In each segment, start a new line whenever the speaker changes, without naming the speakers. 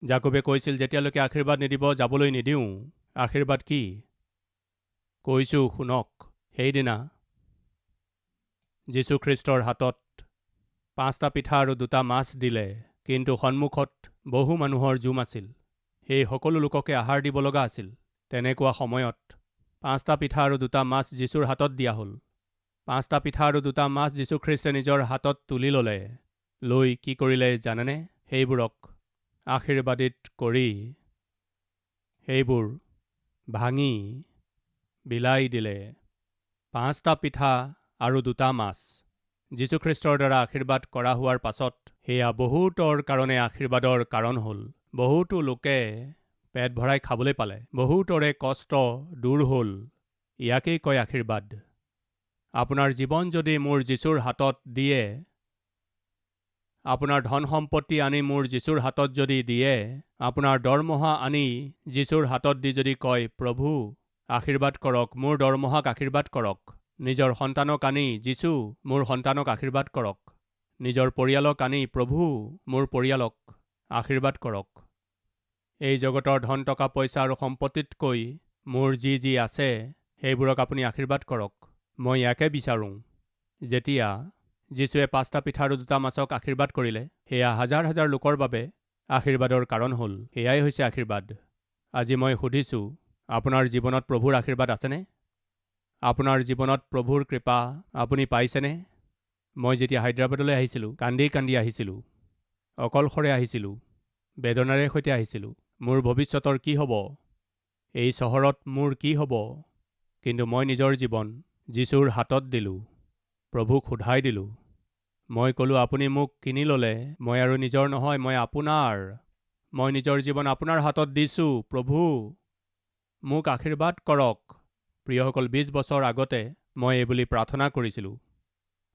জাকোবে কৈছিল, যেতিয়ালৈকে আশীৰ্বাদ নিদিব যাবলৈ নিদিওঁ। আশীৰ্বাদ কি? কৈছোঁ শুনক। সেইদিনা যীশুখ্ৰীষ্টৰ হাতত 5টা পিঠা আৰু 2টা মাছ দিলে, কিন্তু সন্মুখত বহু মানুহৰ জুম আছিল। সেই সকলো লোককে আহাৰ দিব লগা আছিল। তেনেকুৱা সময়ত 5টা পিঠা আৰু 2টা মাছ যীশুৰ হাতত দিয়া হ'ল। 5টা পিঠা আৰু 2টা মাছ যীশুখ্ৰীষ্টে নিজৰ হাতত তুলি ল'লে। লৈ কি কৰিলে জানেনে? সেইবোৰক আশীৰ্বাদিত কৰি সেইবোৰ ভাঙি বিলাই দিলে। 5টা পিঠা আৰু 2টা মাছ যীশুখ্ৰীষ্টৰ দ্বাৰা আশীৰ্বাদ কৰা হোৱাৰ পাছত সেয়া বহুতৰ কাৰণে আশীৰ্বাদৰ কাৰণ হ'ল। বহুতো লোকে পেট ভৰাই খাবলৈ পালে। বহুতৰে কষ্ট দূৰ হ'ল। ইয়াকেই কয় আশীৰ্বাদ। আপোনাৰ জীৱন যদি মোৰ যীশুৰ হাতত দিয়ে, আপোনাৰ ধন সম্পত্তি আনি মোৰ যীশুৰ হাতত যদি দিয়ে, আপোনাৰ দৰমহা আনি যীশুৰ হাতত দি যদি কয়, প্ৰভু আশীৰ্বাদ কৰক, মোৰ দৰমহাক আশীৰ্বাদ কৰক। নিজৰ সন্তানক আনি, যীশু মোৰ সন্তানক আশীৰ্বাদ কৰক। নিজৰ পৰিয়ালক আনি, প্ৰভু মোৰ পৰিয়ালক আশীৰ্বাদ কৰক। এই জগতৰ ধন টকা পইচা আৰু সম্পত্তিতকৈ মোৰ যি আছে সেইবোৰক আপুনি আশীৰ্বাদ কৰক। মই ইয়াকে বিচাৰোঁ। যেতিয়া যীশুৱে 5টা পিঠা আৰু 2টা মাছক আশীৰ্বাদ কৰিলে, সেয়া হাজাৰ হাজাৰ লোকৰ বাবে আশীৰ্বাদৰ কাৰণ হ'ল। সেয়াই হৈছে আশীৰ্বাদ। আজি মই সুধিছোঁ, আপোনাৰ জীৱনত প্ৰভুৰ আশীৰ্বাদ আছেনে? আপোনাৰ জীৱনত প্ৰভুৰ কৃপা আপুনি পাইছেনে? মই যেতিয়া হায়দৰাবাদলৈ আহিছিলোঁ, কান্দি কান্দি আহিছিলোঁ। অকলশৰে আহিছিলোঁ। বেদনাৰে সৈতে আহিছিলোঁ। মোৰ ভৱিষ্যতৰ কি হ'ব? এই চহৰত মোৰ কি হ'ব? কিন্তু মই নিজৰ জীৱন যীশুৰ হাতত দিলোঁ। প্ৰভুক সোধাই দিলোঁ। মই ক'লোঁ, আপুনি মোক কিনি ল'লে, মই আৰু নিজৰ নহয়, মই আপোনাৰ। মই নিজৰ জীৱন আপোনাৰ হাতত দিছোঁ। প্ৰভু মোক আশীৰ্বাদ কৰক। প্ৰিয়সকল, 20 বছৰ আগতে মই এইবুলি প্ৰাৰ্থনা কৰিছিলোঁ।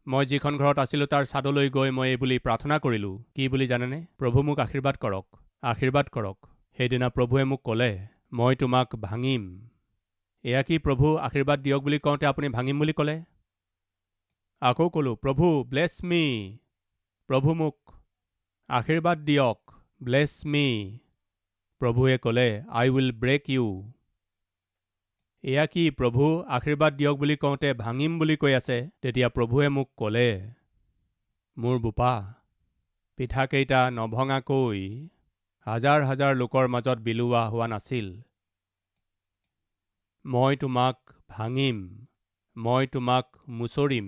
মই যিখন ঘৰত আছিলোঁ তাৰ ছাদলৈ গৈ মই এইবুলি প্ৰাৰ্থনা কৰিলোঁ। কি বুলি জানেনে? প্ৰভু মোক আশীৰ্বাদ কৰক, আশীৰ্বাদ কৰক। সেইদিনা প্ৰভুৱে মোক ক'লে, মই তোমাক ভাঙিম। এয়া কি প্ৰভু আশীৰ্বাদ দিয়ক বুলি কওঁতে আপুনি ভাঙিম বুলি ক'লে? আকৌ ক'লোঁ, প্ৰভু ব্লেছ মি। প্ৰভু মোক আশীৰ্বাদ দিয়ক, ব্লেছ মি। প্ৰভুৱে ক'লে, আই উইল ব্ৰেক ইউ। এয়া কি প্ৰভু আশীৰ্বাদ দিয়ক বুলি কওঁতে ভাঙিম বুলি কৈ আছে? তেতিয়া প্ৰভুৱে মোক ক'লে, মোৰ বোপা, পিঠাকেইটা নভঙাকৈ হাজাৰ হাজাৰ লোকৰ মাজত বিলোৱা হোৱা নাছিল। মই তোমাক ভাঙিম, মই তোমাক মুচৰিম।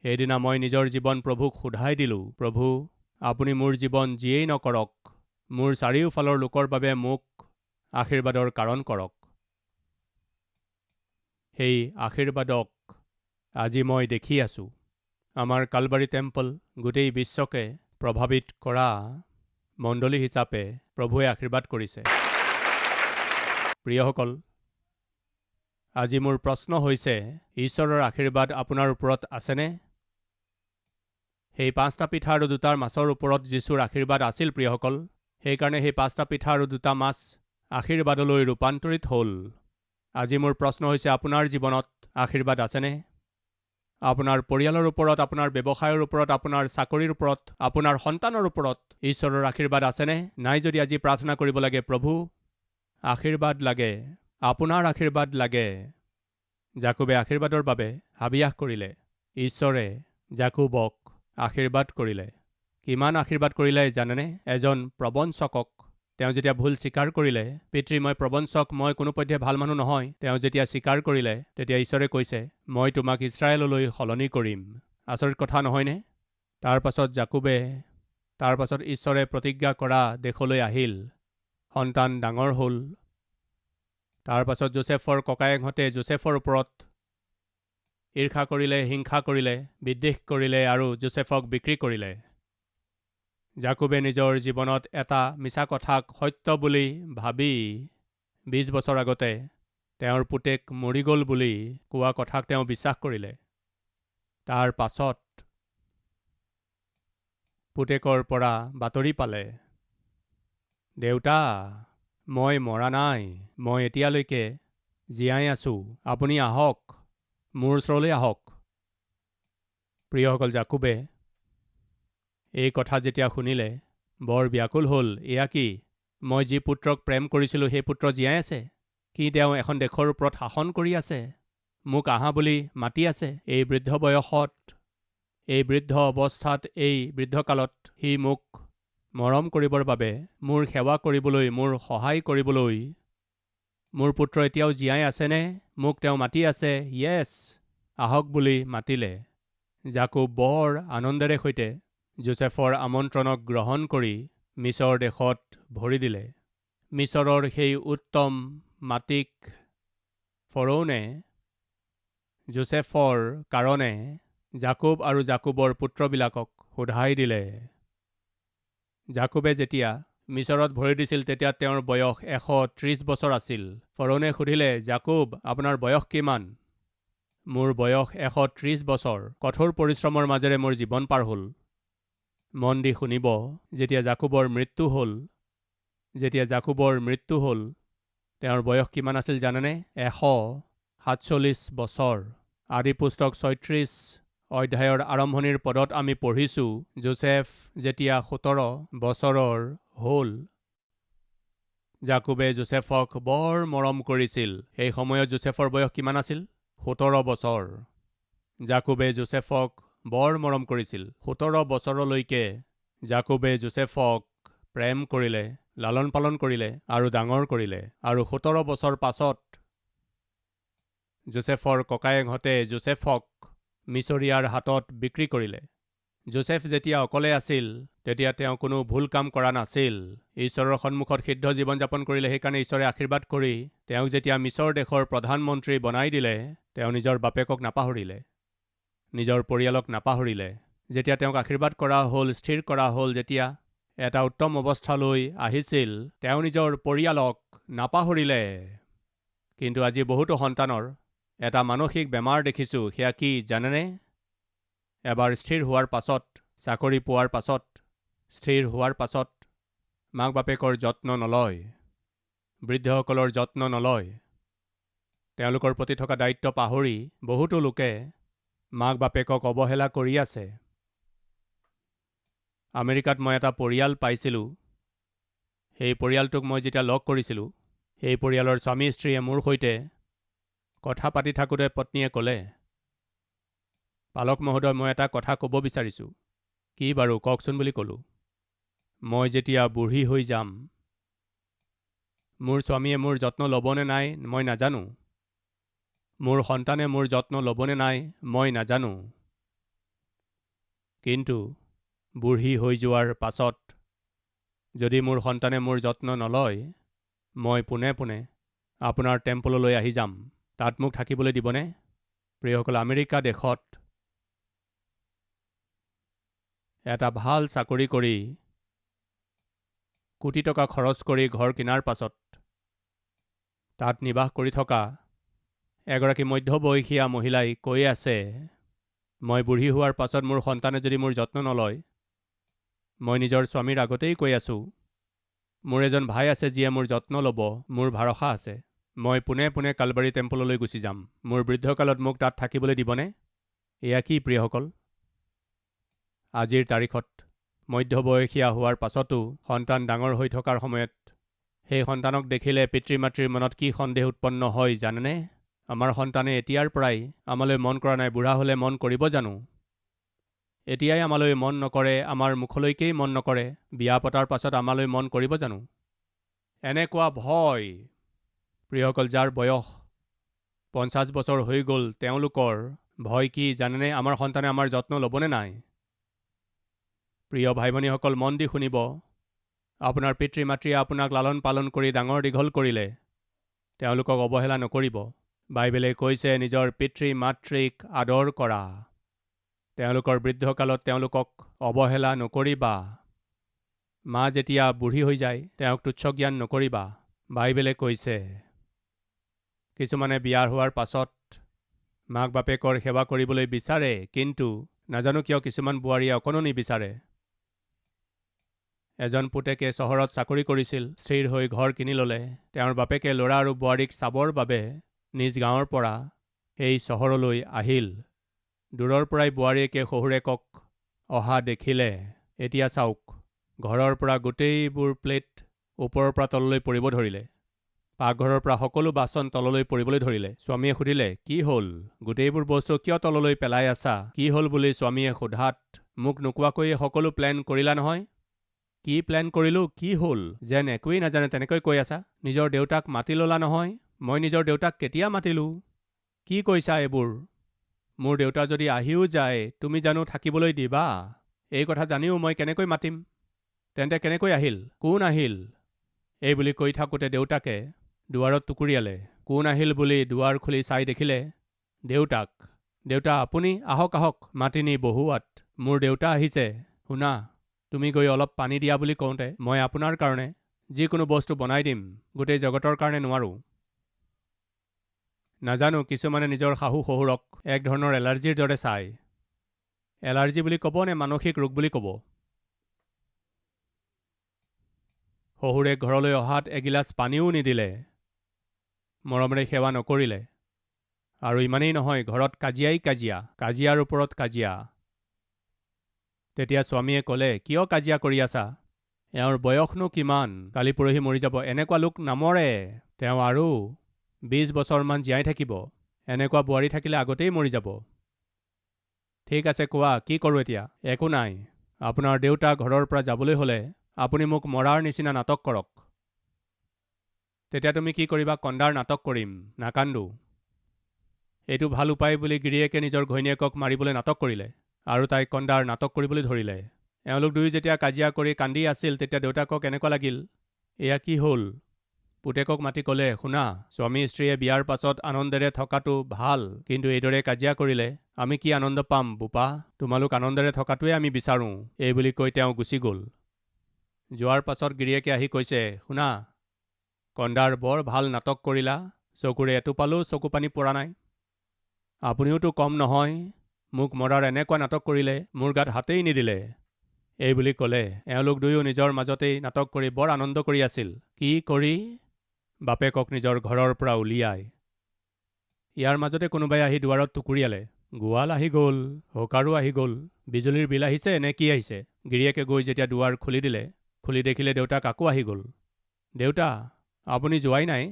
সেইদিনা মই নিজৰ জীৱন প্ৰভুক সোধাই দিলোঁ, প্ৰভু আপুনি মোৰ জীৱন যিয়েই নকৰক, মোৰ চাৰিওফালৰ লোকৰ বাবে মোক আশীৰ্বাদৰ কাৰণ কৰক। সেই আশীৰ্বাদক আজি মই দেখি আছোঁ। আমাৰ কালবাৰী টেম্পল গোটেই বিশ্বকে প্ৰভাৱিত কৰা মণ্ডলী হিচাপে প্ৰভুৱে আশীৰ্বাদ কৰিছে। প্ৰিয়সকল, আজি মোৰ প্ৰশ্ন হৈছে, ঈশ্বৰৰ আশীৰ্বাদ আপোনাৰ ওপৰত আছেনে? সেই 5টা পিঠা আৰু 2টা মাছৰ ওপৰত যীশুৰ আশীৰ্বাদ আছিল প্ৰিয়সকল। সেইকাৰণে সেই 5টা পিঠা আৰু 2টা মাছ আশীৰ্বাদলৈ ৰূপান্তৰিত হ'ল। আজি মোৰ প্ৰশ্ন হৈছে, আপোনাৰ জীৱনত আশীৰ্বাদ আছেনে? আপোনাৰ পৰিয়ালৰ ওপৰত, আপোনাৰ ব্যৱসায়ৰ ওপৰত, আপোনাৰ চাকৰিৰ ওপৰত, আপোনাৰ সন্তানৰ ওপৰত ঈশ্বৰৰ আশীৰ্বাদ আছেনে? নাই যদি আজি প্ৰাৰ্থনা কৰিব লাগে, প্ৰভু আশীৰ্বাদ লাগে, আপোনাৰ আশীৰ্বাদ লাগে। জাকোবে আশীৰ্বাদৰ বাবে হাবিয়াস কৰিলে। ঈশ্বৰে জাকোবক আশীৰ্বাদ কৰিলে। কিমান আশীৰ্বাদ কৰিলে জানেনে? এজন প্ৰবঞ্চকক তেওঁ যেতিয়া ভুল স্বীকাৰ কৰিলে, পিতৃ মই প্ৰবঞ্চক, মই কোনোপধ্যে ভাল মানুহ নহয়, তেওঁ যেতিয়া স্বীকাৰ কৰিলে, তেতিয়া ঈশ্বৰে কৈছে, মই তোমাক ইছৰাইললৈ সলনি কৰিম। আচৰিত কথা নহয়নে? তাৰ পাছত ঈশ্বৰে প্ৰতিজ্ঞা কৰা দেশলৈ আহিল। সন্তান ডাঙৰ হ'ল। তাৰ পাছত যোছেফৰ ককায়েকহঁতে যোছেফৰ ওপৰত ঈৰ্ষা কৰিলে, হিংসা কৰিলে, বিদ্বেষ কৰিলে আৰু যোছেফক বিক্ৰী কৰিলে। জাকোবে নিজৰ জীৱনত এটা মিছা কথাক সত্য বুলি ভাবি 20 বছৰ আগতে তেওঁৰ পুতেক মৰি গ'ল বুলি কোৱা কথাক তেওঁ বিশ্বাস কৰিলে। তাৰ পাছত পুতেকৰ পৰা বাতৰি পালে, দেউতা মই মৰা নাই, মই এতিয়ালৈকে জীয়াই আছোঁ, আপুনি আহক, মোৰ ওচৰলৈ আহক। প্ৰিয়সকল, জাকোবে এই কথা যেতিয়া শুনিলে বৰ ব্যাকুল হ'ল। এয়া কি? মই যি পুত্ৰক প্ৰেম কৰিছিলোঁ সেই পুত্ৰ জীয়াই আছে। কি তেওঁ এখন দেশৰ ওপৰত শাসন কৰি আছে? মোক আহা বুলি মাতি আছে। এই বৃদ্ধ বয়সত, এই বৃদ্ধ অৱস্থাত, এই বৃদ্ধকালত সি মোক মৰম কৰিবৰ বাবে, মোৰ সেৱা কৰিবলৈ, মোৰ সহায় কৰিবলৈ। মোৰ পুত্ৰ এতিয়াও জীয়াই আছেনে? মোক তেওঁ মাতি আছে। য়েছ, আহক বুলি মাতিলে। জাকুব বৰ আনন্দেৰে সৈতে যোচেফৰ আমন্ত্ৰণক গ্ৰহণ কৰি মিছৰ দেশত ভৰি দিলে। মিছৰৰ সেই উত্তম মাটিক ফৰৌনে যোচেফৰ কাৰণে জাকুব আৰু জাকুবৰ পুত্ৰবিলাকক সোধাই দিলে। জাকুবে যেতিয়া মিছৰত ভৰি দিছিল তেতিয়া তেওঁৰ বয়স 130 বছৰ আছিল। ফৰৌনে সুধিলে, জাকুব, আপোনাৰ বয়স কিমান? মোৰ বয়স 130 বছৰ। কঠোৰ পৰিশ্ৰমৰ মাজেৰে মোৰ জীৱন পাৰ হ'ল। মন দি শুনিব, যেতিয়া জাকুবৰ মৃত্যু হ'ল, তেওঁৰ বয়স কিমান আছিল জানেনে? 147 বছৰ। আদি পুস্তক 36 অধ্যায়ৰ আৰম্ভণিৰ পদত আমি পঢ়িছোঁ, যোচেফ যেতিয়া 17 বছৰৰ হ'ল। জাকুবে যোচেফক বৰ মৰম কৰিছিল। সেই সময়ত যোচেফৰ বয়স কিমান আছিল? 17 বছৰ। জাকুবে যোচেফক বৰ মৰম কৰিছিল। 17 বছৰলৈকে জাকুবে যোচেফক প্ৰেম কৰিলে, লালন পালন কৰিলে আৰু ডাঙৰ কৰিলে। আৰু 17 বছৰ পাছত যোচেফৰ ককায়েকহঁতে যোচেফক মিছৰীয়াৰ হাতত বিক্ৰী কৰিলে। যোচেফ যেতিয়া অকলে আছিল তেতিয়া তেওঁ কোনো ভুল কাম কৰা নাছিল। ঈশ্বৰৰ সন্মুখত সিদ্ধ জীৱন যাপন কৰিলে। সেইকাৰণে ঈশ্বৰে আশীৰ্বাদ কৰি তেওঁক যেতিয়া মিছৰ দেশৰ প্ৰধানমন্ত্ৰী বনাই দিলে, তেওঁ নিজৰ বাপেকক নাপাহৰিলে, নিজৰ পৰিয়ালক নাপাহৰিলে। যেতিয়া তেওঁক আশীৰ্বাদ কৰা হ'ল, স্থিৰ কৰা হ'ল, যেতিয়া এটা উত্তম অৱস্থালৈ আহিছিল, তেওঁ নিজৰ পৰিয়ালক নাপাহৰিলে। কিন্তু আজি বহুতো সন্তানৰ এটা মানসিক বেমাৰ দেখিছোঁ। সেয়া কি জানেনে? এবাৰ স্থিৰ হোৱাৰ পাছত, চাকৰি পোৱাৰ পাছত, স্থিৰ হোৱাৰ পাছত মাক বাপেকৰ যত্ন নলয়, বৃদ্ধসকলৰ যত্ন নলয়। তেওঁলোকৰ প্ৰতি থকা দায়িত্ব পাহৰি বহুতো লোকে মাক বাপেকক অৱহেলা কৰি আছে। আমেৰিকাত মই এটা পৰিয়াল পাইছিলোঁ। সেই পৰিয়ালটোক মই যেতিয়া লগ কৰিছিলোঁ, সেই পৰিয়ালৰ স্বামী স্ত্ৰীয়ে মোৰ সৈতে কথা পাতি থাকোঁতে পত্নীয়ে ক'লে, পালক মহোদয়, মই এটা কথা ক'ব বিচাৰিছোঁ। কি বাৰু, কওকচোন বুলি ক'লোঁ। মই যেতিয়া বুঢ়ী হৈ যাম, মোৰ স্বামীয়ে মোৰ যত্ন ল'বনে নাই মই নাজানো। মোৰ সন্তানে মোৰ যত্ন ল'বনে নাই মই নাজানো। কিন্তু বুঢ়ী হৈ যোৱাৰ পাছত যদি মোৰ সন্তানে মোৰ যত্ন নলয়, মই পোনে পোনে আপোনাৰ টেম্পললৈ আহি যাম। তাত মোক থাকিবলৈ দিবনে? প্ৰিয়সকল, আমেৰিকা দেশত এটা ভাল চাকৰি কৰি কোটি টকা খৰচ কৰি ঘৰ কিনাৰ পাছত তাত নিবাস কৰি থকা এগৰাকী মধ্যবয়সীয়া মহিলাই কৈ আছে, মই বুঢ়ী হোৱাৰ পাছত মোৰ সন্তানে যদি মোৰ যত্ন নলয়, মই নিজৰ স্বামীৰ আগতেই কৈ আছোঁ, মোৰ এজন ভাই আছে যিয়ে মোৰ যত্ন ল'ব, মোৰ ভৰসা আছে। মই পোনে পোনে কালবাৰী টেম্পললৈ গুচি যাম। মোৰ বৃদ্ধকালত মোক তাত থাকিবলৈ দিবনে? এয়া কি প্ৰিয়সকল? আজিৰ তাৰিখত মধ্যবয়সীয়া হোৱাৰ পাছতো সন্তান ডাঙৰ হৈ থকাৰ সময়ত সেই সন্তানক দেখিলে পিতৃ মাতৃৰ মনত কি সন্দেহ উৎপন্ন হয় জানেনে? আমাৰ সন্তানে এতিয়াৰ পৰাই আমালৈ মন কৰা নাই, বুঢ়া হ'লে মন কৰিব জানো? এতিয়াই আমালৈ মন নকৰে, আমাৰ মুখলৈকেই মন নকৰে, বিয়া পতাৰ পাছত আমালৈ মন কৰিব জানো? এনেকুৱা ভয়। প্ৰিয়সকল, যাৰ বয়স 50 বছৰ হৈ গ'ল, তেওঁলোকৰ ভয় কি জানেনে? আমাৰ সন্তানে আমাৰ যত্ন ল'বনে নাই? প্ৰিয় ভাই ভনীসকল, মন দি শুনিব। আপোনাৰ পিতৃ মাতৃয়ে আপোনাক লালন পালন কৰি ডাঙৰ দীঘল কৰিলে, তেওঁলোকক অৱহেলা নকৰিব। বাইবেলে কৈছে নিজৰ পিতৃ মাতৃক আদৰ কৰা। তেওঁলোকৰ বৃদ্ধকালত তেওঁলোকক অৱহেলা নকৰিবা। মা যেতিয়া বুঢ়ী হৈ যায়, তেওঁক তুচ্ছ জ্ঞান নকৰিবা। বাইবেলে কৈছে, কিছুমানে বিয়া হোৱাৰ পাছত মাক বাপেকৰ সেৱা কৰিবলৈ বিচাৰে, কিন্তু নাজানো কিয় কিছুমান বোৱাৰীয়ে অকণো নিবিচাৰে। এজন পুতেকে চহৰত চাকৰি কৰিছিল, স্থিৰ হৈ ঘৰ কিনি ল'লে। তেওঁৰ বাপেকে ল'ৰা আৰু বোৱাৰীক চাবৰ বাবে নিজ গাঁৱৰ পৰা সেই চহৰলৈ আহিল। দূৰৰ পৰাই বোৱাৰীয়েকে শহুৰেকক অহা দেখিলে। এতিয়া চাওক, ঘৰৰ পৰা গোটেইবোৰ প্লেট ওপৰৰ পৰা তললৈ পৰিব ধৰিলে। পাকঘৰৰ পৰা সকলো বাচন তললৈ পৰিবলৈ ধৰিলে। স্বামীয়ে সুধিলে, কি হ'ল? গোটেইবোৰ বস্তু কিয় তললৈ পেলাই আছা? কি হ'ল বুলি স্বামীয়ে সোধাত মোক নোকোৱাকৈয়ে সকলো প্লেন কৰিলা নহয়? কি প্লেন কৰিলোঁ? কি হ'ল? যেন একোৱেই নাজানে তেনেকৈ কৈ আছা। নিজৰ দেউতাক মাতি ল'লা নহয়? মই নিজৰ দেউতাক কেতিয়া মাতিলোঁ? কি কৈছা এইবোৰ? মোৰ দেউতা যদি আহিও যায় তুমি জানো থাকিবলৈ দিবা? এই কথা জানিও মই কেনেকৈ মাতিম? তেন্তে কেনেকৈ আহিল? কোন আহিল? এই বুলি কৈ থাকোঁতে দেউতাকে দুৱাৰত টুকুৰিয়ালে। কোন আহিল বুলি দুৱাৰ খুলি চাই দেখিলে দেউতাক। দেউতা আপুনি আহক আহক, মাতি নি বহুৱাত। মোৰ দেউতা আহিছে। শুনা, তুমি গৈ অলপ পানী দিয়া বুলি কওঁতে মই আপোনাৰ কাৰণে যিকোনো বস্তু বনাই দিম, গোটেই জগতৰ কাৰণে নোৱাৰোঁ। নাজানো কিছুমানে নিজৰ শাহু শহুৰক এক ধৰণৰ এলাৰ্জিৰ দৰে চায়। এলাৰ্জি বুলি ক'ব নে মানসিক ৰোগ বুলি ক'ব? শহুৰে ঘৰলৈ অহাত এগিলাচ পানীও নিদিলে, মৰমেৰে সেৱা নকৰিলে। আৰু ইমানেই নহয়, ঘৰত কাজিয়াই কাজিয়া, কাজিয়াৰ ওপৰত কাজিয়া। তেতিয়া স্বামীয়ে ক'লে, কিয় কাজিয়া কৰি আছা? এওঁৰ বয়সনো কিমান? কালি পৰহি মৰি যাব। এনেকুৱা লোক নমৰে। তেওঁ আৰু 20 বছৰমান জীয়াই থাকিব। এনেকুৱা বোৱাৰী থাকিলে আগতেই মৰি যাব। ঠিক আছে কোৱা, কি কৰোঁ এতিয়া? একো নাই। আপোনাৰ দেউতা ঘৰৰ পৰা যাবলৈ হ'লে আপুনি মোক মৰাৰ নিচিনা নাটক কৰক। তেতিয়া তুমি কি কৰিবা? কন্দাৰ নাটক কৰিম, নাকান্দো। এইটো ভাল উপায় বুলি গিৰিয়েকে নিজৰ ঘৈণীয়েকক মাৰিবলৈ নাটক কৰিলে আৰু তাইক কন্দাৰ নাটক কৰিবলৈ ধৰিলে। এওঁলোক দুয়ো যেতিয়া কাজিয়া কৰি কান্দি আছিল তেতিয়া দেউতাকক এনেকুৱা লাগিল, এয়া কি হ'ল? পুতেকক মাতি ক'লে, শুনা, স্বামী স্ত্ৰীয়ে বিয়াৰ পাছত আনন্দেৰে থকাটো ভাল, কিন্তু এইদৰে কাজিয়া কৰিলে আমি কি আনন্দ পাম বোপা? তোমালোক আনন্দেৰে থকাটোৱে আমি বিচাৰোঁ। এই বুলি কৈ তেওঁ গুচি গ'ল। যোৱাৰ পাছত গিৰিয়েকে আহি কৈছে, শুনা, কন্দাৰ বৰ ভাল নাটক কৰিলা। চকুৰে এটোপালো চকু পানী পৰা নাই। আপুনিওতো কম নহয়। মোক মৰাৰ এনেকুৱা নাটক কৰিলে, মোৰ গাত হাতেই নিদিলে। এই বুলি ক'লে। এওঁলোক দুয়ো নিজৰ মাজতেই নাটক কৰি বৰ আনন্দ কৰি আছিল। কি কৰি? বাপেকক নিজৰ ঘৰৰ পৰা উলিয়াই। ইয়াৰ মাজতে কোনোবাই আহি দুৱাৰত টুকুৰিয়ালে। গোৱাল আহি গ'ল, হকাৰো আহি গ'ল। বিজুলীৰ বিল আহিছে নে কি আহিছে? গিৰিয়েকে গৈ যেতিয়া দুৱাৰ খুলি দিলে, খুলি দেখিলে দেউতাক আকৌ আহি গ'ল। দেউতা, আপুনি যোৱাই নাই?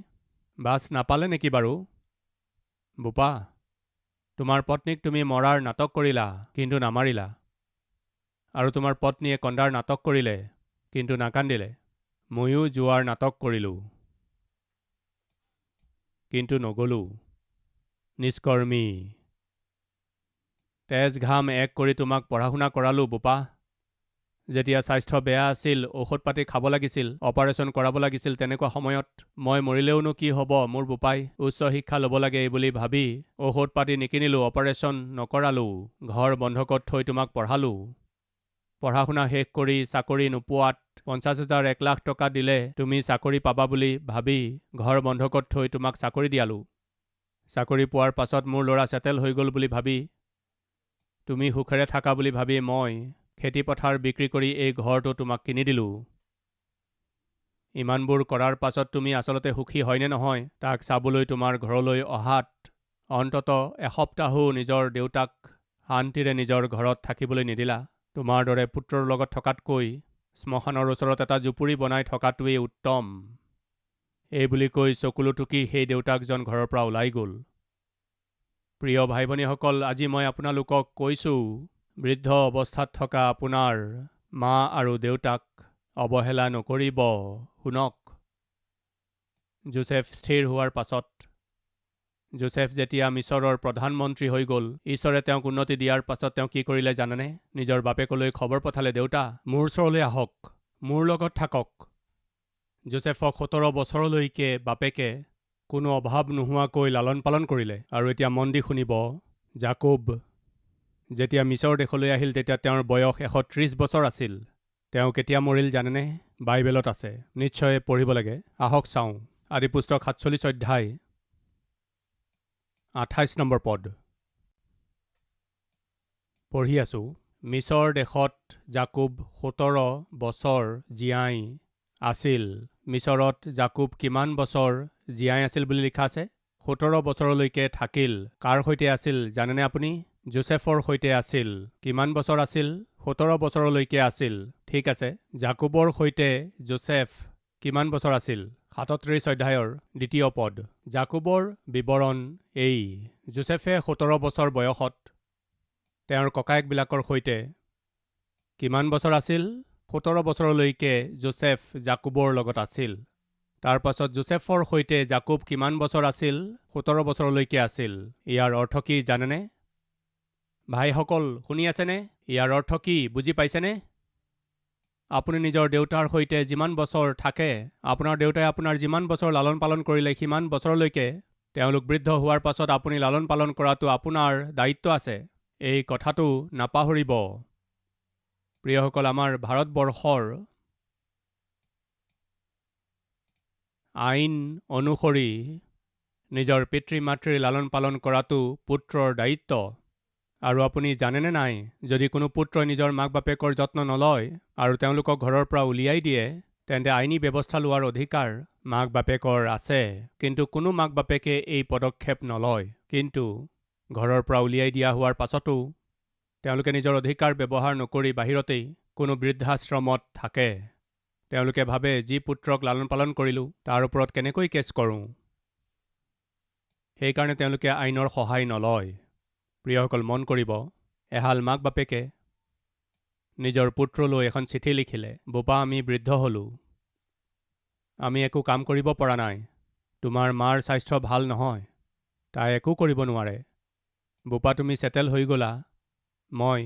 বাছ নাপালে নেকি বাৰু? বোপা, তোমাৰ পত্নীক তুমি মৰাৰ নাটক কৰিলা, কিন্তু নামাৰিলা। আৰু তোমাৰ পত্নীয়ে কন্দাৰ নাটক কৰিলে, কিন্তু নাকান্দিলে। ময়ো যোৱাৰ নাটক কৰিলোঁ, কিন্তু নগ'লোঁ। নিষ্কৰ্মী। তেজ ঘাম এক কৰি তোমাক পঢ়া শুনা কৰালোঁ বোপা। যেতিয়া স্বাস্থ্য বেয়া আছিল, ঔষধ পাতি খাব লাগিছিল, অপাৰেশ্যন কৰাব লাগিছিল, তেনেকুৱা সময়ত মই মৰিলেওনো কি হ'ব? মোৰ বোপাই উচ্চ শিক্ষা ল'ব লাগে এই বুলি ভাবি ঔষধ পাতি নিকিনিলোঁ, অপাৰেশ্যন নকৰালোঁ, ঘৰ বন্ধকত থৈ তোমাক পঢ়ালোঁ। পঢ়া শুনা শেষ কৰি চাকৰি নোপোৱাত 50,000 1 লাখ টকা দিলে তুমি চাকৰি পাবা বুলি ভাবি ঘৰ বন্ধকত থৈ তোমাক চাকৰি দিয়ালোঁ। চাকৰি পোৱাৰ পাছত মোৰ ল'ৰা ছেটেল হৈ গ'ল বুলি ভাবি, তুমি সুখেৰে থাকা বুলি ভাবি মই খেতিপথাৰ বিক্ৰী কৰি এই ঘৰটো তোমাক কিনি দিলোঁ। ইমানবোৰ কৰাৰ পাছত তুমি আচলতে সুখী হয়নে নহয় তাক চাবলৈ তোমাৰ ঘৰলৈ অহাত অন্তত এসপ্তাহো নিজৰ দেউতাক শান্তিৰে নিজৰ ঘৰত থাকিবলৈ নিদিলা। তোমাৰ দৰে পুত্ৰৰ লগত থকাতকৈ শ্মশানৰ ওচৰত এটা জুপুৰি বনাই থকাটোৱেই উত্তম। এই বুলি কৈ চকুলো টুকি সেই দেউতাকজন ঘৰৰ পৰা ওলাই গ'ল। প্ৰিয় ভাই ভনীসকল, আজি মই আপোনালোকক কৈছোঁ, বৃদ্ধ অৱস্থাত থকা আপোনাৰ মা আৰু দেউতাক অৱহেলা নকৰিব। শুনক, যোচেফ স্থিৰ হোৱাৰ পাছত, যোচেফ যেতিয়া মিছৰৰ প্ৰধানমন্ত্ৰী হৈ গ'ল, ঈশ্বৰে তেওঁক উন্নতি দিয়াৰ পাছত তেওঁ কি কৰিলে জানেনে? নিজৰ বাপেকলৈ খবৰ পঠালে, দেউতা মোৰ ওচৰলৈ আহক, মোৰ লগত থাকক। যোচেফক 17 বছৰলৈকে বাপেকে কোনো অভাৱ নোহোৱাকৈ লালন পালন কৰিলে। আৰু এতিয়া মন দি শুনিব, জাকোব যেতিয়া মিছৰ দেশলৈ আহিল তেতিয়া তেওঁৰ বয়স 130 বছৰ আছিল। তেওঁ কেতিয়া মৰিল জানেনে? বাইবেলত আছে, নিশ্চয় পঢ়িব লাগে। আহক চাওঁ। আদিপুস্তক 47 অধ্যায় 28 নম্বৰ পদ পঢ়ি আছোঁ। মিছৰ দেশত জাকোব 17 বছৰ জীয়াই আছিল। মিছৰত জাকোব কিমান বছৰ জীয়াই আছিল বুলি লিখা আছে? 17 বছৰলৈকে থাকিল। কাৰ সৈতে আছিল জানেনে আপুনি? যোচেফৰ সৈতে আছিল। কিমান বছৰ আছিল? 17 বছৰলৈকে আছিল। ঠিক আছে, জাকোবৰ সৈতে যোচেফ কিমান বছৰ আছিল? 37 অধ্যায়ৰ 2 পদ। জাকুবৰ বিৱৰণ এই: যোছেফে 17 বছৰ বয়সত তেওঁৰ ককায়েকবিলাকৰ সৈতে কিমান বছৰ আছিল? 17 বছৰলৈকে যোছেফ জাকুবৰ লগত আছিল। তাৰ পাছত যোছেফৰ সৈতে জাকুব কিমান বছৰ আছিল? 17 বছৰলৈকে আছিল। ইয়াৰ অৰ্থ কি জানেনে? ভাইসকল শুনি আছেনে? ইয়াৰ অৰ্থ কি বুজি পাইছেনে? আপুনি নিজৰ দেউতাৰ সৈতে যিমান বছৰ থাকে, আপোনাৰ দেউতাই আপোনাৰ যিমান বছৰ লালন পালন কৰিলে সিমান বছৰলৈকে তেওঁলোক বৃদ্ধ হোৱাৰ পাছত আপুনি লালন পালন কৰাটো আপোনাৰ দায়িত্ব আছে। এই কথাটো নাপাহৰিব। প্ৰিয়সকল, আমাৰ ভাৰতবৰ্ষৰ আইন অনুসৰি নিজৰ পিতৃ মাতৃৰ লালন পালন কৰাটো পুত্ৰৰ দায়িত্ব। আৰু আপুনি জানেনে নাই, যদি কোনো পুত্ৰই নিজৰ মাক বাপেকৰ যত্ন নলয় আৰু তেওঁলোকক ঘৰৰ পৰা উলিয়াই দিয়ে, তেন্তে আইনী ব্যৱস্থা লোৱাৰ অধিকাৰ মাক বাপেকৰ আছে। কিন্তু কোনো মাক বাপেকে এই পদক্ষেপ নলয়। কিন্তু ঘৰৰ পৰা উলিয়াই দিয়া হোৱাৰ পাছতো তেওঁলোকে নিজৰ অধিকাৰ ব্যৱহাৰ নকৰি বাহিৰতেই কোনো বৃদ্ধাশ্ৰমত থাকে। তেওঁলোকে ভাবে যি পুত্ৰক লালন পালন কৰিলোঁ তাৰ ওপৰত কেনেকৈ কেছ কৰোঁ। সেইকাৰণে তেওঁলোকে আইনৰ সহায় নলয়। প্ৰিয়সকল, মন কৰিব, এহাল মাক বাপেকে নিজৰ পুত্ৰলৈ এখন চিঠি লিখিলে, বোপা, আমি বৃদ্ধ হ'লোঁ, আমি একো কাম কৰিব পৰা নাই, তোমাৰ মাৰ স্বাস্থ্য ভাল নহয়, তাই একো কৰিব নোৱাৰে, বোপা তুমি ছেটেল হৈ গ'লা, মই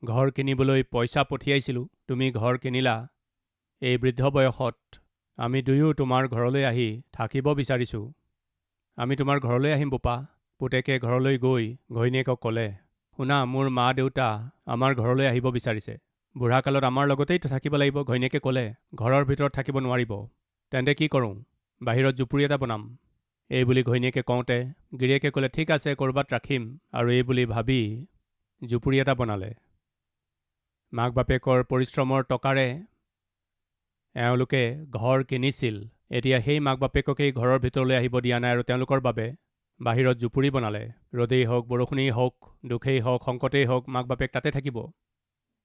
ঘৰ কিনিবলৈ পইচা পঠিয়াইছিলোঁ, তুমি ঘৰ কিনিলা, এই বৃদ্ধ বয়সত আমি দুয়ো তোমাৰ ঘৰলৈ আহি থাকিব বিচাৰিছোঁ, আমি তোমাৰ ঘৰলৈ আহিম বোপা। পুতেকে ঘৰলৈ গৈ ঘৈণীয়েকক ক'লে, শুনা, মোৰ মা দেউতা আমাৰ ঘৰলৈ আহিব বিচাৰিছে, বুঢ়াকালত আমাৰ লগতেই থাকিব লাগিব। ঘৈণীয়েকে ক'লে, ঘৰৰ ভিতৰত থাকিব নোৱাৰিব, তেন্তে কি কৰোঁ? বাহিৰত জুপুৰি এটা বনাম। এই বুলি ঘৈণীয়েকে কওঁতে গিৰিয়েকে ক'লে, ঠিক আছে, ক'ৰবাত ৰাখিম। আৰু এই বুলি ভাবি জুপুৰি এটা বনালে। মাক বাপেকৰ পৰিশ্ৰমৰ টকাৰে এওঁলোকে ঘৰ কিনিছিল। এতিয়া সেই মাক বাপেককেই ঘৰৰ ভিতৰলৈ আহিব দিয়া নাই আৰু তেওঁলোকৰ বাবে বাহিৰত জুপুৰি বনালে। ৰ'দেই হওক, বৰষুণেই হওক, দুখেই হওক, সংকটেই হওক, মাক বাপেক তাতে থাকিব।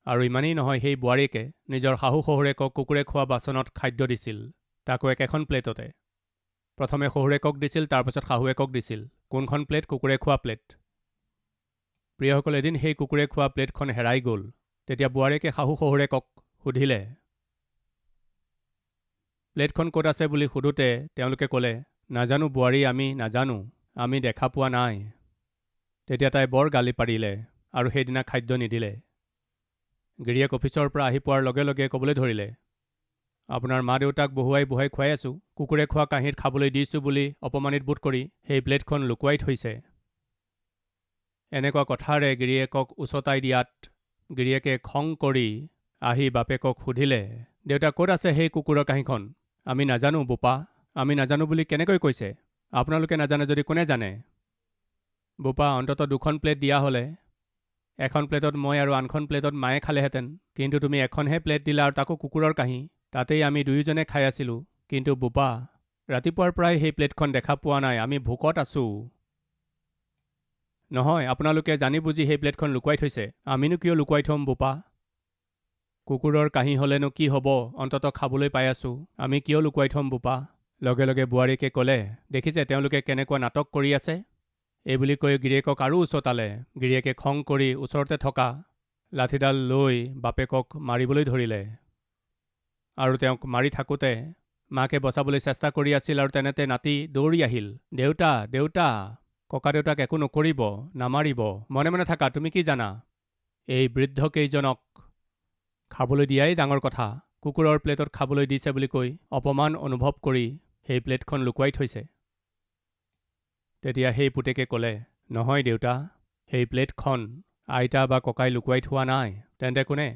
আৰু ইমানেই নহয়, সেই বোৱাৰীকে নিজৰ শাহু শহুৰেকক কুকুৰে খোৱা বাচনত খাদ্য দিছিল, তাকো একেখন প্লেটতে। প্ৰথমে শহুৰেকক দিছিল, তাৰপাছত শাহুৱেকক দিছিল। কোনখন প্লেট? কুকুৰে খোৱা প্লেট। প্ৰিয়সকল, এদিন সেই কুকুৰে খোৱা প্লেটখন হেৰাই গ'ল। তেতিয়া বোৱাৰীকে শাহু শহুৰেকক সুধিলে, প্লেটখন ক'ত আছে বুলি সোধোতে তেওঁলোকে ক'লে, নাজানো বোৱাৰী, আমি নাজানো, আমি দেখা পোৱা নাই। তেতিয়া তাই বৰ গালি পাৰিলে আৰু সেইদিনা খাদ্য নিদিলে। গিৰিয়েক অফিচৰ পৰা আহি পোৱাৰ লগে লগে ক'বলৈ ধৰিলে, আপোনাৰ মা দেউতাক বহুৱাই বহুৱাই খুৱাই আছোঁ, কুকুৰে খোৱা কাঁহীত খাবলৈ দিছোঁ বুলি অপমানিত বোধ কৰি সেই প্লেটখন লুকুৱাই থৈছে। এনেকুৱা কথাৰে গিৰিয়েকক উচতাই দিয়াত গিৰিয়েকে খং কৰি আহি বাপেকক সুধিলে, দেউতা, ক'ত আছে সেই কুকুৰৰ কাঁহীখন? আমি নাজানো বোপা, আমি নাজানো বুলি কেনেকৈ কৈছে? আপোনালোকে নাজানে যদি কোনে জানে? বোপা, অন্ততঃ 2খন প্লেট দিয়া হ'লে, এখন প্লেটত মই আৰু আনখন প্লেটত মায়ে খালেহেঁতেন, কিন্তু তুমি এখনহে প্লেট দিলা আৰু তাকো কুকুৰৰ কাঁহী, তাতেই আমি দুয়োজনে খাই আছিলোঁ। কিন্তু বোপা, ৰাতিপুৱাৰ পৰাই সেই প্লেটখন দেখা পোৱা নাই, আমি ভোকত আছোঁ। নহয়, আপোনালোকে জানি বুজি সেই প্লেটখন লুকুৱাই থৈছে। আমিনো কিয় লুকুৱাই থ'ম বোপা? কুকুৰৰ কাঁহী হ'লেনো কি হ'ব, অন্ততঃ খাবলৈ পাই আছোঁ, আমি কিয় লুকুৱাই থ'ম বোপা? লগে লগে বোৱাৰীকে ক'লে, দেখিছে তেওঁলোকে কেনেকুৱা নাটক কৰি আছে? এই বুলি কৈ গিৰিয়েকক আৰু উচতালে। গিৰিয়েকে খং কৰি ওচৰতে থকা লাঠিডাল লৈ বাপেকক মাৰিবলৈ ধৰিলে। আৰু তেওঁক মাৰি থাকোঁতে মাকে বচাবলৈ চেষ্টা কৰি আছিল আৰু তেনেতে নাতি দৌৰি আহিল। দেউতা, দেউতা, ককা দেউতাক একো নকৰিব, নামাৰিব, মনে মনে থাকা, তুমি কি জানা? এই বৃদ্ধকেইজনক খাবলৈ দিয়াই ডাঙৰ কথা, কুকুৰৰ প্লেটত খাবলৈ দিছে বুলি কৈ অপমান অনুভৱ কৰি সেই প্লেটখন লুকুৱাই থৈছে। তেতিয়া সেই পুতেকে ক'লে, নহয় দেউতা, সেই প্লেটখন আইতা বা ককাই লুকুৱাই থোৱা নাই। তেন্তে কোনে?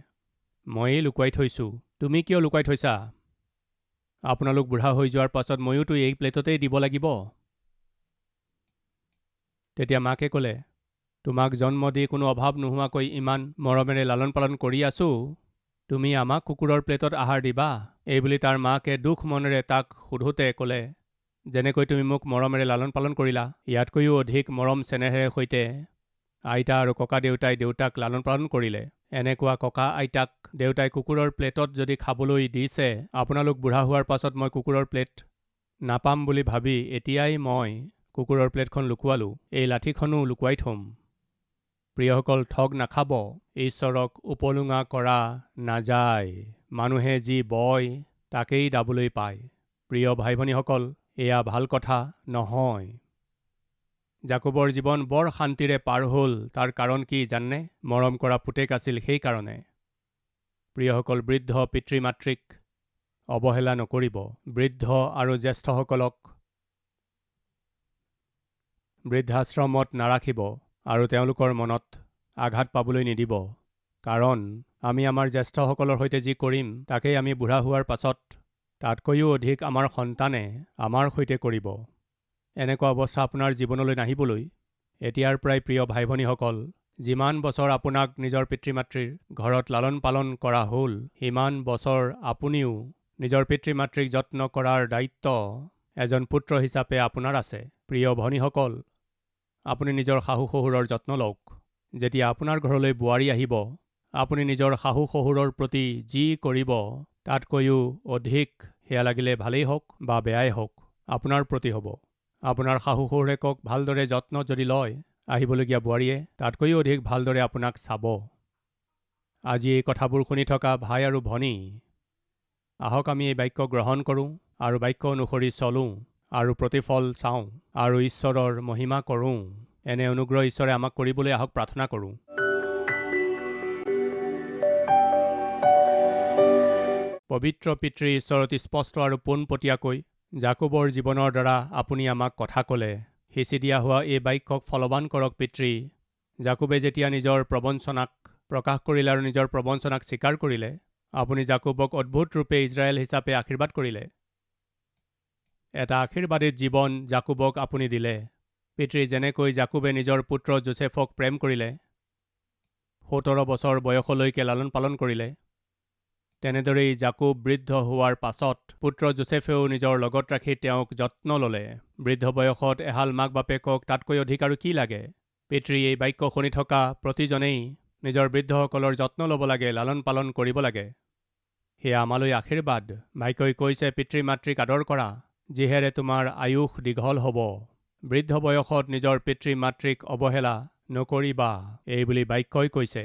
ময়েই লুকুৱাই থৈছোঁ। তুমি কিয় লুকুৱাই থৈছা? আপোনালোক বুঢ়া হৈ যোৱাৰ পাছত ময়োতো এই প্লেটতেই দিব লাগিব। তেতিয়া মাকে ক'লে, তোমাক জন্ম দি কোনো অভাৱ নোহোৱাকৈ ইমান মৰমেৰে লালন পালন কৰি আছোঁ, তুমি আমাক কুকুৰৰ প্লেটত আহাৰ দিবা? এই বুলি তাৰ মাকে দুখ মনেৰে তাক সোধোতে ক'লে, যেনেকৈ তুমি মোক মৰমেৰে লালন পালন কৰিলা, ইয়াতকৈও অধিক মৰম চেনেহেৰে সৈতে আইতা আৰু ককা দেউতাই দেউতাক লালন পালন কৰিলে। এনেকুৱা ককা আইতাক দেউতাই কুকুৰৰ প্লেটত যদি খাবলৈ দিছে, আপোনালোক বুঢ়া হোৱাৰ পাছত মই কুকুৰৰ প্লেট নাপাম বুলি ভাবি এতিয়াই মই কুকুৰৰ প্লেটখন লুকুৱালোঁ। এই লাঠিখনো লুকুৱাই থ'ম। প্ৰিয়সকল, ঠগ নাখাব। ঈশ্বৰক উপলুঙা কৰা নাযায়। মানুহে যি বয় তাকেই দাবলৈ পায়। প্ৰিয় ভাই ভনীসকল, এয়া ভাল কথা নহয়। জাকোবৰ জীৱন বৰ শান্তিৰে পাৰ হ'ল। তাৰ কাৰণ কি জানে? মৰম কৰা পুতেক আছিল সেইকাৰণে। প্ৰিয়সকল, বৃদ্ধ পিতৃ মাতৃক অৱহেলা নকৰিব। বৃদ্ধ আৰু জ্যেষ্ঠসকলক বৃদ্ধাশ্ৰমত নাৰাখিব আৰু তেওঁলোকৰ মনত আঘাত পাবলৈ নিদিব। কাৰণ আমি আমাৰ জ্যেষ্ঠসকলৰ সৈতে যি কৰিম তাকেই আমি বুঢ়া হোৱাৰ পাছত তাতকৈও অধিক আমাৰ সন্তানে আমাৰ সৈতে কৰিব। এনেকুৱা অৱস্থা আপোনাৰ জীৱনলৈ নাহিবলৈ এতিয়াৰ পৰাই প্ৰিয় ভাই ভনীসকল, যিমান বছৰ আপোনাক নিজৰ পিতৃ মাতৃৰ ঘৰত লালন পালন কৰা হ'ল, সিমান বছৰ আপুনিও নিজৰ পিতৃ মাতৃক যত্ন কৰাৰ দায়িত্ব এজন পুত্ৰ হিচাপে আপোনাৰ আছে। প্ৰিয় ভনীসকল, আপুনি নিজৰ শাহু শহুৰৰ যত্ন লওক। যেতিয়া আপোনাৰ ঘৰলৈ বোৱাৰী আহিব, আপুনি নিজৰ শাহু শহুৰৰ প্ৰতি যি কৰিব তাতকৈও অধিক, সেয়া লাগিলে ভালেই হওক বা বেয়াই হওক, আপোনাৰ প্ৰতি হ'ব। আপোনাৰ শাহু শহুৰেকক ভালদৰে যত্ন যদি লয়, আহিবলগীয়া বোৱাৰীয়ে তাতকৈও অধিক ভালদৰে আপোনাক চাব। আজি এই কথাবোৰ শুনি থকা ভাই আৰু ভনী, আহক আমি এই বাক্য গ্ৰহণ কৰোঁ আৰু বাক্য অনুসৰি চলোঁ আৰু প্ৰতিফল চাওঁ আৰু ঈশ্বৰৰ মহিমা কৰোঁ। এনে অনুগ্ৰহ ঈশ্বৰে আমাক কৰিবলৈ আহক প্ৰাৰ্থনা কৰোঁ। পবিত্ৰ পিতৃ ঈশ্বৰ, অতি স্পষ্ট আৰু পোনপটীয়াকৈ জাকোবৰ জীৱনৰ দ্বাৰা আপুনি আমাক কথা ক'লে। সিঁচি দিয়া হোৱা এই বাক্যক ফলৱান কৰক পিতৃ। জাকোবে যেতিয়া নিজৰ প্ৰবঞ্চনাক প্ৰকাশ কৰিলে আৰু নিজৰ প্ৰবঞ্চনাক স্বীকাৰ কৰিলে, আপুনি জাকোবক অদ্ভুত ৰূপে ইজৰাইল হিচাপে আশীৰ্বাদ কৰিলে। এটা আশীৰ্বাদিত জীৱন জাকোবক আপুনি দিলে। পিতৃ, যেনেকৈ জাকোবে নিজৰ পুত্ৰ যোচেফক প্ৰেম কৰিলে, 17 বছৰ বয়সলৈকে লালন পালন কৰিলে, তেনেদৰেই জাকোব বৃদ্ধ হোৱাৰ পাছত পুত্ৰ যোচেফেও নিজৰ লগত ৰাখি তেওঁক যত্ন ল'লে। বৃদ্ধ বয়সত এহাল মাক বাপেকক তাতকৈ অধিক আৰু কি লাগে? পিতৃ, এই বাক্য শুনি থকা প্ৰতিজনেই নিজৰ বৃদ্ধসকলৰ যত্ন ল'ব লাগে, লালন পালন কৰিব লাগে। সেয়া আমালৈ আশীৰ্বাদ। বাক্যই কৈছে, পিতৃ মাতৃক আদৰ কৰা, যিহেৰে তোমাৰ আয়ুস দীঘল হ'ব। বৃদ্ধ বয়সত নিজৰ পিতৃ মাতৃক অৱহেলা নকৰিবা, এইবুলি বাক্যই কৈছে।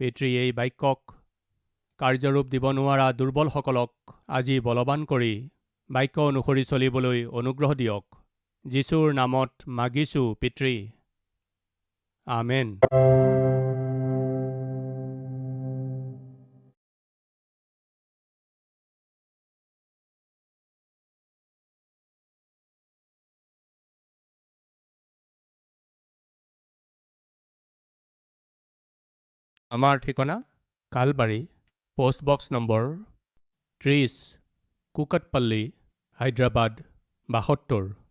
পিতৃ, এই বাক্যক কাৰ্যৰূপ দিব নোৱাৰা দুৰ্বলসকলক আজি বলৱান কৰি বাক্য অনুসৰি চলিবলৈ অনুগ্ৰহ দিয়ক। যীশুৰ নামত মাগিছোঁ পিতৃ, আমেন। আমাৰ ঠিকনা কালবাৰী, পোষ্টবক্স নম্বৰ 30, কুকটপল্লী, হায়দৰাবাদ 72।